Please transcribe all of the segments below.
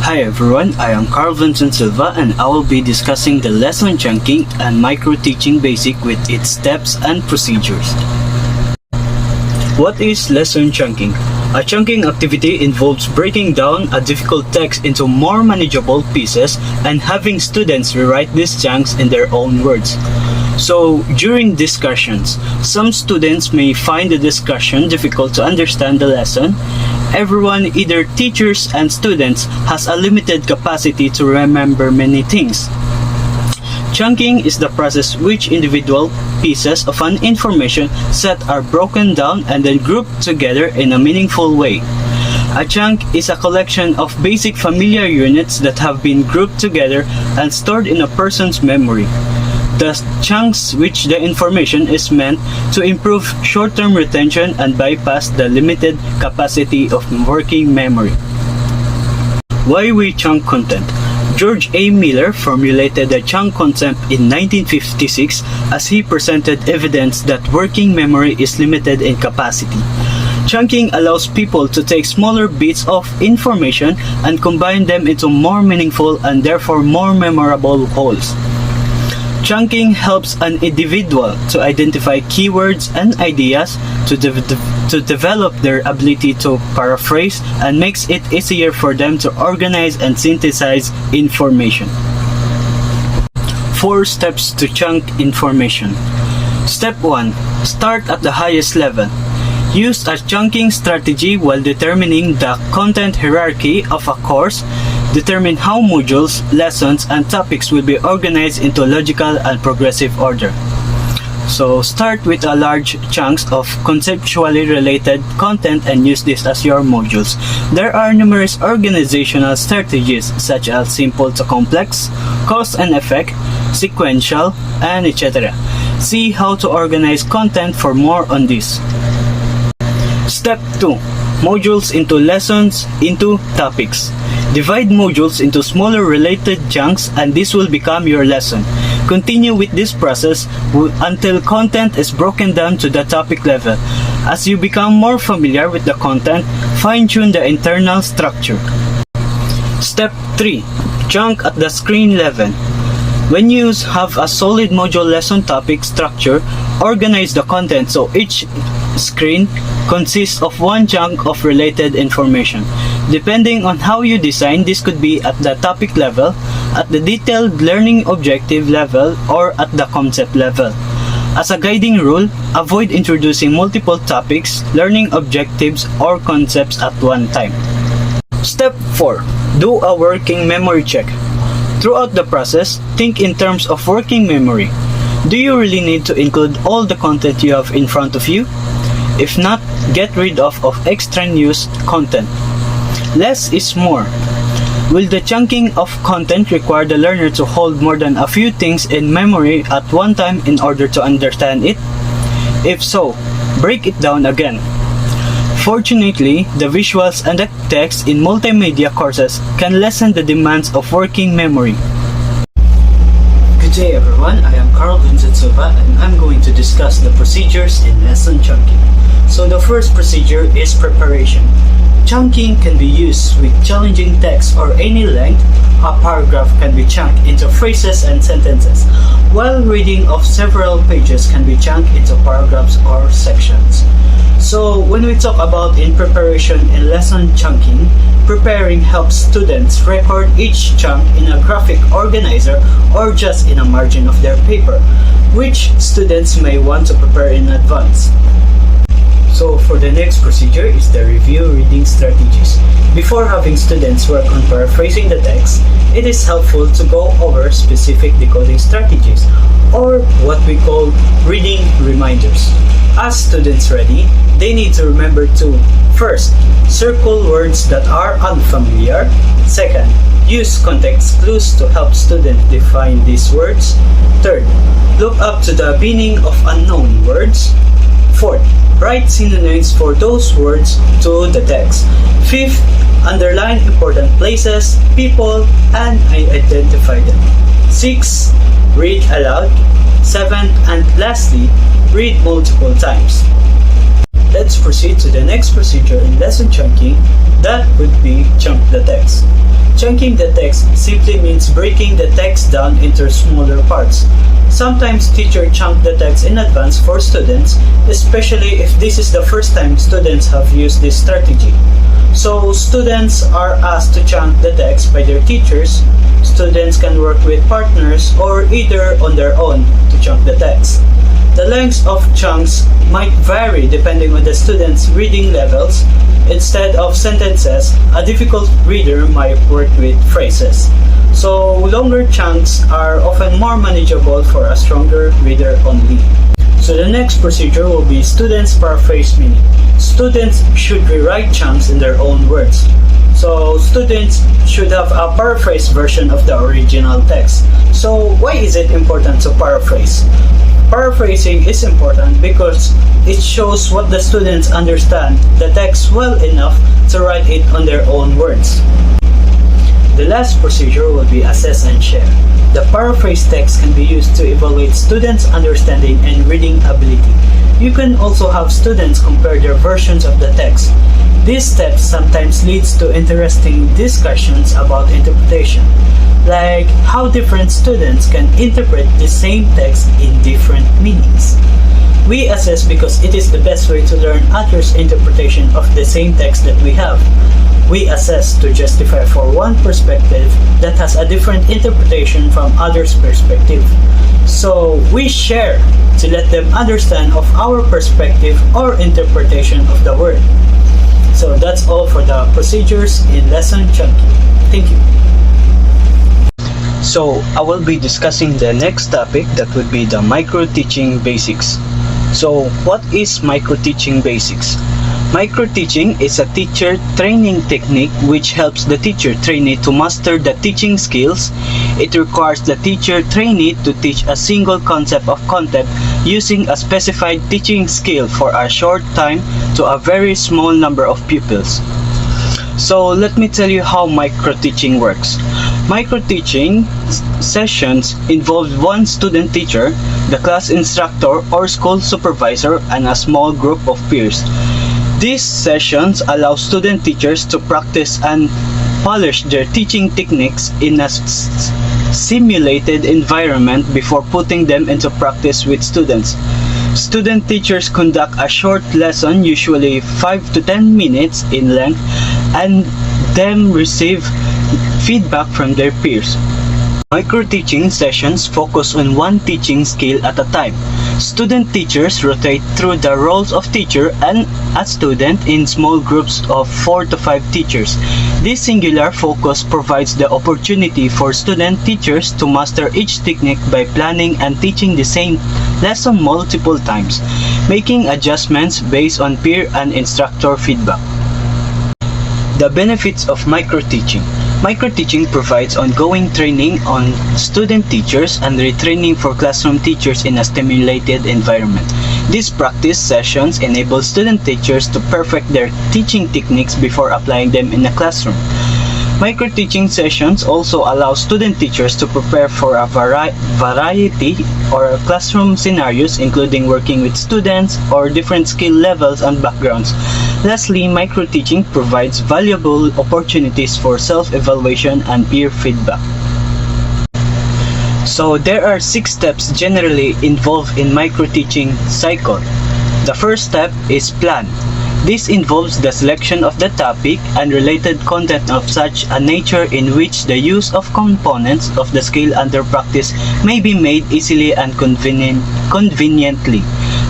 Hi everyone, I am Vincent Silva and I will be discussing the lesson chunking and micro-teaching basic with its steps and procedures. What is lesson chunking? A chunking activity involves breaking down a difficult text into more manageable pieces and having students rewrite these chunks in their own words. So, during discussions, some students may find the discussion difficult to understand the lesson. Everyone, either teachers and students, has a limited capacity to remember many things. Chunking is the process which individual pieces of an information set are broken down and then grouped together in a meaningful way. A chunk is a collection of basic familiar units that have been grouped together and stored in a person's memory. The chunks which the information is meant to improve short-term retention and bypass the limited capacity of working memory. Why we chunk content? George A. Miller formulated the chunk concept in 1956 as he presented evidence that working memory is limited in capacity. Chunking allows people to take smaller bits of information and combine them into more meaningful and therefore more memorable wholes. Chunking helps an individual to identify keywords and ideas, to develop their ability to paraphrase, and makes it easier for them to organize and synthesize information. 4 steps to chunk information. Step 1. Start at the highest level. Use a chunking strategy while determining the content hierarchy of a course. Determine how modules, lessons, and topics will be organized into logical and progressive order. So start with a large chunks of conceptually related content and use this as your modules. There are numerous organizational strategies such as simple to complex, cause and effect, sequential, and etc. See how to organize content for more on this. Step 2. Modules into lessons into topics. Divide modules into smaller related chunks and this will become your lesson. Continue with this process until content is broken down to the topic level. As you become more familiar with the content, fine-tune the internal structure. Step 3. Chunk at the screen level. When you have a solid module lesson topic structure, organize the content so each screen consists of one chunk of related information. Depending on how you design, this could be at the topic level, at the detailed learning objective level, or at the concept level. As a guiding rule, avoid introducing multiple topics, learning objectives, or concepts at one time. Step 4. Do a working memory check. Throughout the process, think in terms of working memory. Do you really need to include all the content you have in front of you? If not, get rid of extraneous content. Less is more. Will the chunking of content require the learner to hold more than a few things in memory at one time in order to understand it? If so, break it down again. Fortunately, the visuals and the text in multimedia courses can lessen the demands of working memory. Good day everyone, I am Vincent Silva and I'm going to discuss the procedures in lesson chunking. So the first procedure is preparation. Chunking can be used with challenging text or any length. A paragraph can be chunked into phrases and sentences, while reading of several pages can be chunked into paragraphs or sections. So when we talk about in preparation in lesson chunking, preparing helps students record each chunk in a graphic organizer or just in a margin of their paper, which students may want to prepare in advance. So for the next procedure is the review reading strategies. Before having students work on paraphrasing the text, it is helpful to go over specific decoding strategies, or what we call reading reminders. As students ready, they need to remember to, first, circle words that are unfamiliar. Second, use context clues to help students define these words. Third, look up to the meaning of unknown words. Fourth, write synonyms for those words to the text. Fifth, underline important places, people, and identify them. Sixth, read aloud. Seventh, and lastly, read multiple times. Let's proceed to the next procedure in lesson chunking, that would be chunk the text. Chunking the text simply means breaking the text down into smaller parts. Sometimes teachers chunk the text in advance for students, especially if this is the first time students have used this strategy. So students are asked to chunk the text by their teachers. Students can work with partners or either on their own to chunk the text. The lengths of chunks might vary depending on the student's reading levels. Instead of sentences, a difficult reader might work with phrases. So longer chunks are often more manageable for a stronger reader only. So the next procedure will be students paraphrase meaning. Students should rewrite chunks in their own words. So students should have a paraphrase version of the original text. So why is it important to paraphrase? Paraphrasing is important because it shows what the students understand the text well enough to write it on their own words. The last procedure will be assess and share. The paraphrase text can be used to evaluate students' understanding and reading ability. You can also have students compare their versions of the text. This step sometimes leads to interesting discussions about interpretation, like how different students can interpret the same text in different meanings. We assess because it is the best way to learn others' interpretation of the same text that we have. We assess to justify for one perspective that has a different interpretation from others' perspective. So we share to let them understand of our perspective or interpretation of the word. So that's all for the procedures in lesson chunking. Thank you. So I will be discussing the next topic, that would be the micro-teaching basics. So what is micro-teaching basics? Micro-teaching is a teacher training technique which helps the teacher trainee to master the teaching skills. It requires the teacher trainee to teach a single concept of content using a specified teaching skill for a short time to a very small number of pupils. So let me tell you how micro-teaching works. Micro-teaching sessions involve one student teacher, the class instructor or school supervisor, and a small group of peers. These sessions allow student teachers to practice and polish their teaching techniques in a simulated environment before putting them into practice with students. Student teachers conduct a short lesson, usually 5 to 10 minutes in length, and then receive feedback from their peers. Micro-teaching sessions focus on one teaching skill at a time. Student teachers rotate through the roles of teacher and a student in small groups of 4 to 5 teachers. This singular focus provides the opportunity for student teachers to master each technique by planning and teaching the same lesson multiple times, making adjustments based on peer and instructor feedback. The benefits of micro-teaching. Micro-teaching provides ongoing training on student teachers and retraining for classroom teachers in a stimulated environment. These practice sessions enable student teachers to perfect their teaching techniques before applying them in a classroom. Micro-teaching sessions also allow student teachers to prepare for a variety or classroom scenarios, including working with students or different skill levels and backgrounds. Lastly, micro-teaching provides valuable opportunities for self-evaluation and peer feedback. So there are 6 steps generally involved in micro-teaching cycle. The first step is plan. This involves the selection of the topic and related content of such a nature in which the use of components of the skill under practice may be made easily and conveniently.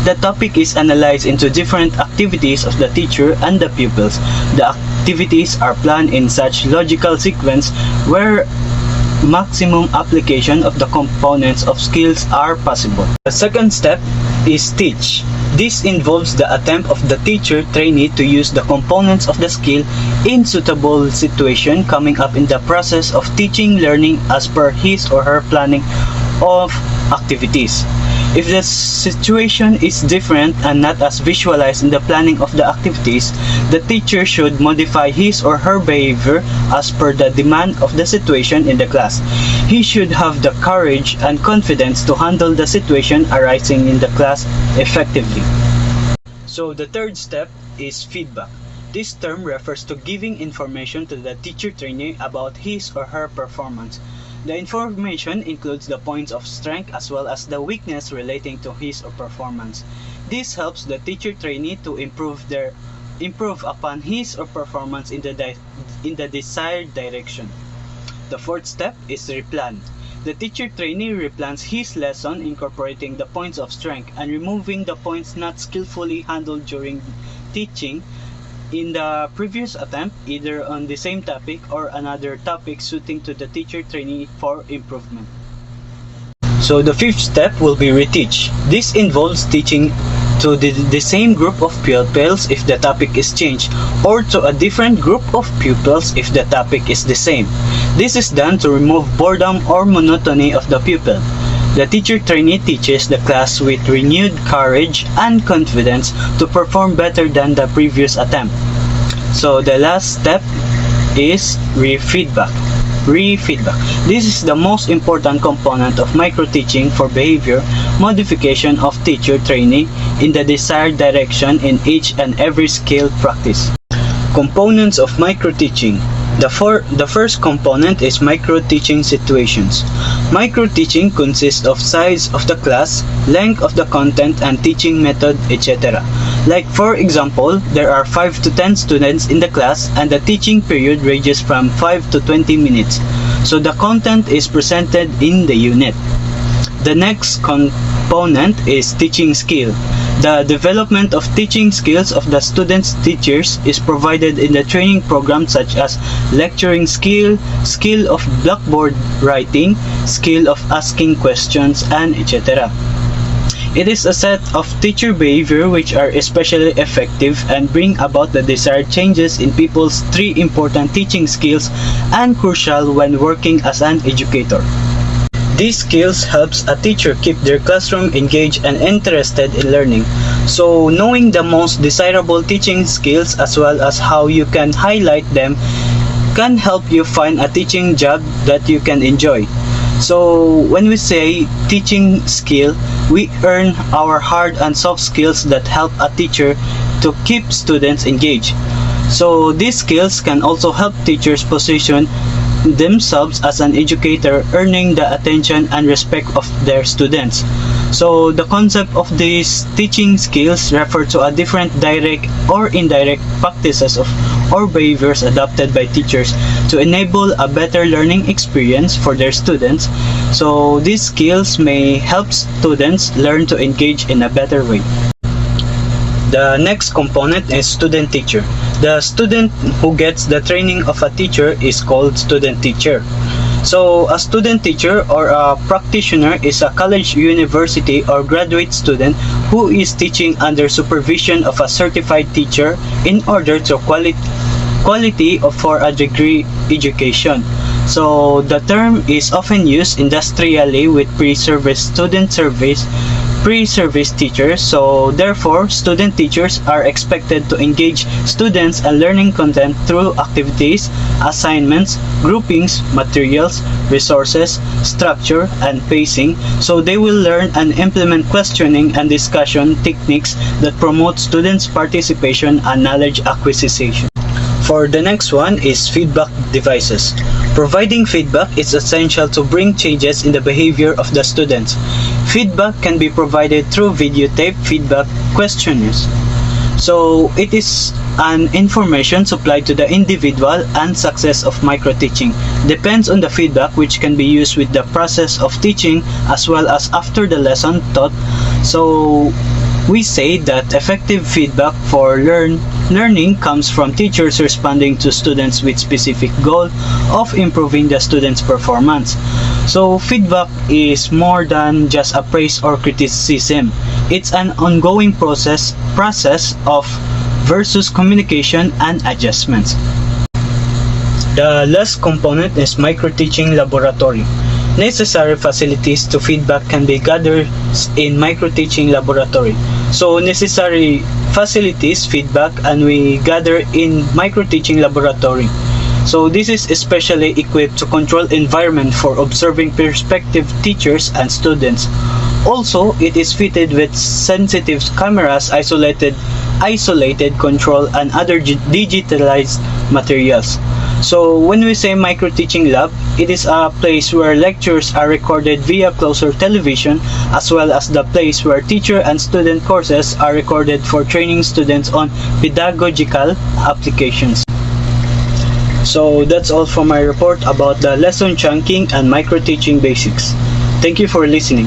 The topic is analyzed into different activities of the teacher and the pupils. The activities are planned in such logical sequence where maximum application of the components of skills are possible. The second step is teach. This involves the attempt of the teacher trainee to use the components of the skill in suitable situation coming up in the process of teaching learning as per his or her planning of activities. If the situation is different and not as visualized in the planning of the activities, the teacher should modify his or her behavior as per the demand of the situation in the class. He should have the courage and confidence to handle the situation arising in the class effectively. So the third step is feedback. This term refers to giving information to the teacher trainee about his or her performance. The information includes the points of strength as well as the weakness relating to his or performance. This helps the teacher trainee to improve upon his or performance in the desired direction. The fourth step is replan. The teacher trainee replans his lesson, incorporating the points of strength and removing the points not skillfully handled during teaching in the previous attempt, either on the same topic or another topic suiting to the teacher trainee for improvement. So the fifth step will be reteach. This involves teaching to the same group of pupils if the topic is changed, or to a different group of pupils if the topic is the same. This is done to remove boredom or monotony of the pupil. The teacher trainee teaches the class with renewed courage and confidence to perform better than the previous attempt. So the last step is re-feedback. This is the most important component of micro-teaching for behavior modification of teacher trainee in the desired direction in each and every skill practice. Components of micro-teaching. The first component is micro-teaching situations. Micro-teaching consists of size of the class, length of the content, and teaching method, etc. Like for example, there are 5 to 10 students in the class and the teaching period ranges from 5 to 20 minutes. So the content is presented in the unit. The next component is teaching skill. The development of teaching skills of the students' teachers is provided in the training program, such as lecturing skill, skill of blackboard writing, skill of asking questions, and etc. It is a set of teacher behavior which are especially effective and bring about the desired changes in people's 3 important teaching skills and crucial when working as an educator. These skills helps a teacher keep their classroom engaged and interested in learning. So knowing the most desirable teaching skills as well as how you can highlight them can help you find a teaching job that you can enjoy. So when we say teaching skill, we earn our hard and soft skills that help a teacher to keep students engaged. So these skills can also help teachers position themselves as an educator, earning the attention and respect of their students. So the concept of these teaching skills refer to a different direct or indirect practices of or behaviors adopted by teachers to enable a better learning experience for their students. So these skills may help students learn to engage in a better way. The next component is student-teacher. The student who gets the training of a teacher is called student-teacher. So a student-teacher or a practitioner is a college, university, or graduate student who is teaching under supervision of a certified teacher in order to quality for a degree education. So the term is often used industrially with pre-service teachers. So therefore, student teachers are expected to engage students and learning content through activities, assignments, groupings, materials, resources, structure, and pacing. So they will learn and implement questioning and discussion techniques that promote students' participation and knowledge acquisition. For the next one is feedback devices. Providing feedback is essential to bring changes in the behavior of the students. Feedback can be provided through videotape feedback questionnaires. So it is an information supplied to the individual, and success of micro-teaching depends on the feedback, which can be used with the process of teaching as well as after the lesson taught. So we say that effective feedback for learning comes from teachers responding to students with specific goal of improving the students' performance. So feedback is more than just a praise or criticism. It's an ongoing process of versus communication and adjustments. The last component is micro-teaching laboratory. Necessary facilities to feedback can be gathered in micro-teaching laboratory. So necessary facilities feedback and we gather in micro-teaching laboratory. So this is especially equipped to control environment for observing prospective teachers and students. Also, it is fitted with sensitive cameras, isolated isolated, controlled, and other digitalized materials. So when we say micro-teaching lab, it is a place where lectures are recorded via closed television, as well as the place where teacher and student courses are recorded for training students on pedagogical applications. So that's all for my report about the lesson chunking and micro-teaching basics. Thank you for listening.